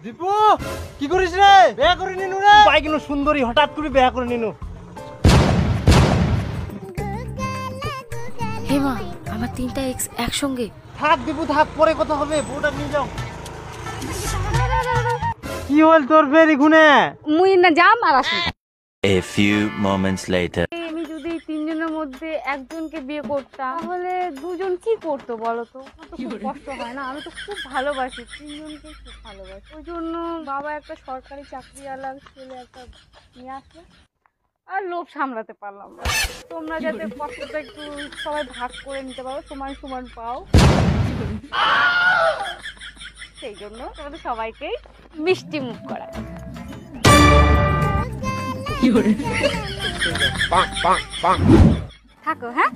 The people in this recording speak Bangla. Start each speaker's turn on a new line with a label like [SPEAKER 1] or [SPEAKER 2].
[SPEAKER 1] দীপু কি করিস রে? বিয়ে করে নিনু রে। পাই কেন সুন্দরী হঠাৎ করে বিয়ে করে নিনু।
[SPEAKER 2] হে মা, আমার 3টা এক্স একসঙ্গে।
[SPEAKER 1] থাক দীপু থাক, পরে কথা হবে, বউটা নিয়ে যাও। কি হল তোর বেরি গুনে?
[SPEAKER 2] মুই না যাম আর আসি।
[SPEAKER 3] A few moments later.
[SPEAKER 2] আমি যদি 3 জনের মধ্যে একজনকে বিয়ে করতাম তাহলে দুজন কি করতো বলো তো? আমার তো খুব কষ্ট হয় না? আমি তো খুব ভালোবাসি, 3 জনকে খুব ভালোবাসি। ওই জন্য বাবা একটা সরকারি চাকরিওয়ালা ছেলে একটা নিয়ে আসলো, আর লোভ সামলাতে পারলাম না। তোমরা যাতে কষ্টটা একটু সবাই ভাগ করে নিতে পারো, সমান সমান পাও, সেই জন্য তোমাদের সবাইকেই মিষ্টি মুখ করা। থাকো হ্যাঁ।